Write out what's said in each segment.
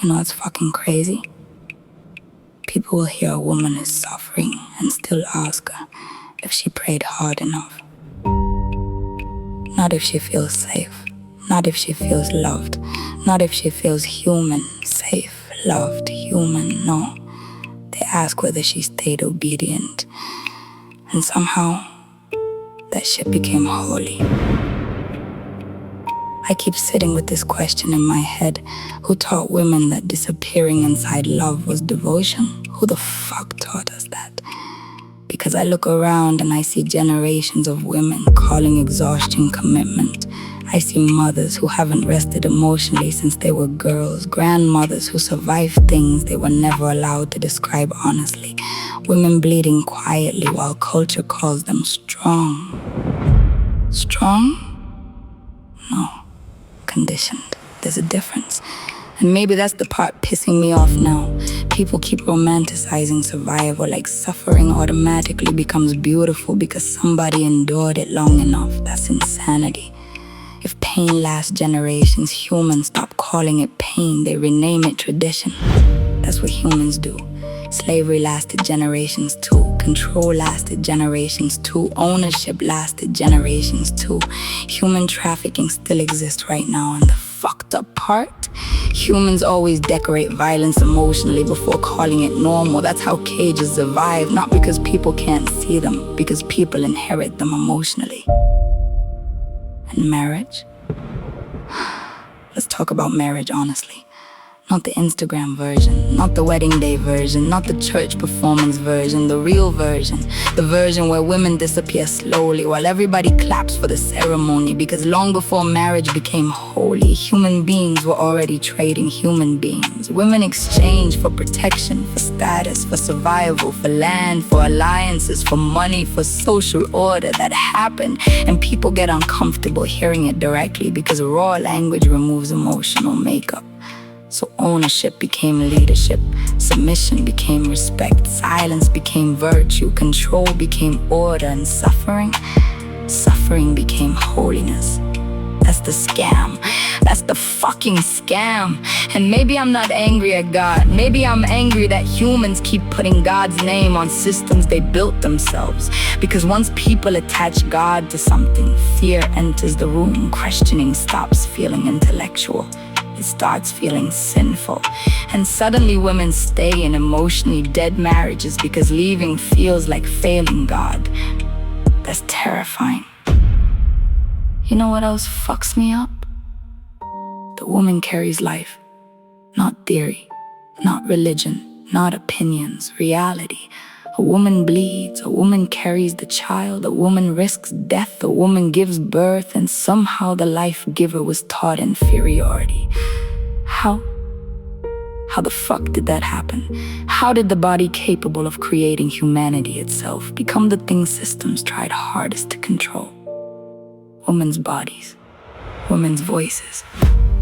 You know, it's fucking crazy. People will hear a woman is suffering and still ask her if she prayed hard enough. Not if she feels safe, not if she feels loved, not if she feels human, safe, loved, human, no. They ask whether she stayed obedient. And somehow, that shit became holy. I keep sitting with this question in my head. Who taught women that disappearing inside love was devotion? Who the fuck taught us that? Because I look around and I see generations of women calling exhaustion commitment. I see mothers who haven't rested emotionally since they were girls, grandmothers who survived things they were never allowed to describe honestly, women bleeding quietly while culture calls them strong. Strong? No. Conditioned. There's a difference. And maybe that's the part pissing me off now. People keep romanticizing survival like suffering automatically becomes beautiful because somebody endured it long enough. That's insanity. If pain lasts generations, humans stop calling it pain, they rename it tradition. That's what humans do. Slavery lasted generations too. Control lasted generations too. Ownership lasted generations too. Human trafficking still exists right now. And the fucked up part? Humans always decorate violence emotionally before calling it normal. That's how cages survive. Not because people can't see them, because people inherit them emotionally. And marriage? Let's talk about marriage honestly. Not the Instagram version, not the wedding day version, not the church performance version, the real version. The version where women disappear slowly while everybody claps for the ceremony. Because long before marriage became holy, human beings were already trading human beings. Women exchanged for protection, for status, for survival, for land, for alliances, for money, for social order that happened. And people get uncomfortable hearing it directly because raw language removes emotional makeup. So ownership became leadership, submission became respect, silence became virtue, control became order, and suffering became holiness. That's the scam. That's the fucking scam. And maybe I'm not angry at God. Maybe I'm angry that humans keep putting God's name on systems they built themselves. Because once people attach God to something, fear enters the room. Questioning stops feeling intellectual. It starts feeling sinful. And suddenly women stay in emotionally dead marriages because leaving feels like failing God. That's terrifying. You know what else fucks me up? The woman carries life, not theory, not religion, not opinions, reality. A woman bleeds, a woman carries the child, a woman risks death, a woman gives birth, and somehow the life giver was taught inferiority. How? How the fuck did that happen? How did the body capable of creating humanity itself become the thing systems tried hardest to control? Women's bodies, women's voices,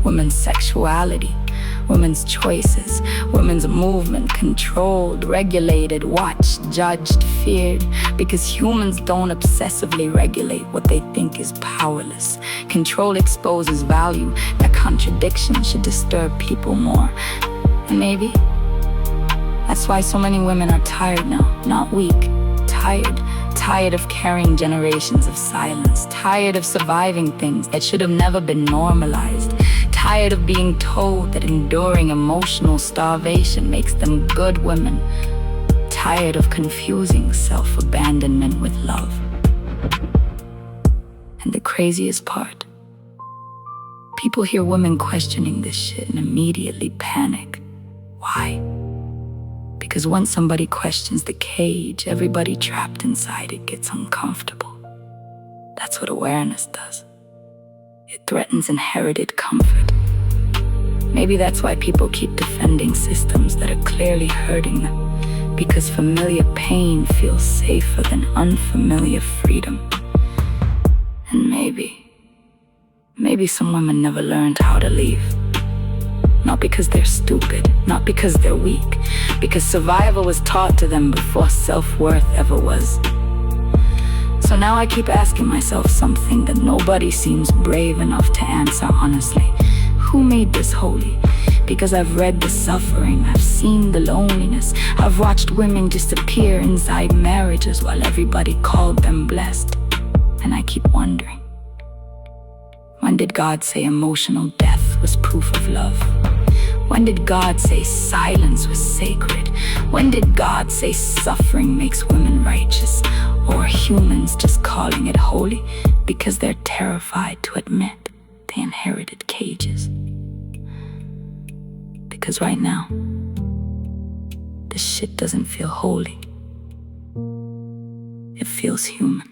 women's sexuality, women's choices, women's movement, controlled, regulated, watched, judged, feared, because humans don't obsessively regulate what they think is powerless. Control exposes value. That contradiction should disturb people more. And maybe that's why so many women are tired now, not weak, tired of carrying generations of silence, tired of surviving things that should have never been normalized, tired of being told that enduring emotional starvation makes them good women, tired of confusing self-abandonment with love. And the craziest part, people hear women questioning this shit and immediately panic. Why? Because once somebody questions the cage, everybody trapped inside it gets uncomfortable. That's what awareness does. It threatens inherited comfort. Maybe that's why people keep defending systems that are clearly hurting them, because familiar pain feels safer than unfamiliar freedom. And maybe some women never learned how to leave. Not because they're stupid, not because they're weak, because survival was taught to them before self-worth ever was. So now I keep asking myself something that nobody seems brave enough to answer honestly. Who made this holy? because I've read the suffering, I've seen the loneliness. I've watched women disappear inside marriages while everybody called them blessed. And I keep wondering, when did God say emotional death was proof of love? When did God say silence was sacred? When did God say suffering makes women righteous? Or are humans just calling it holy because they're terrified to admit they inherited cages? Because right now, this shit doesn't feel holy. It feels human.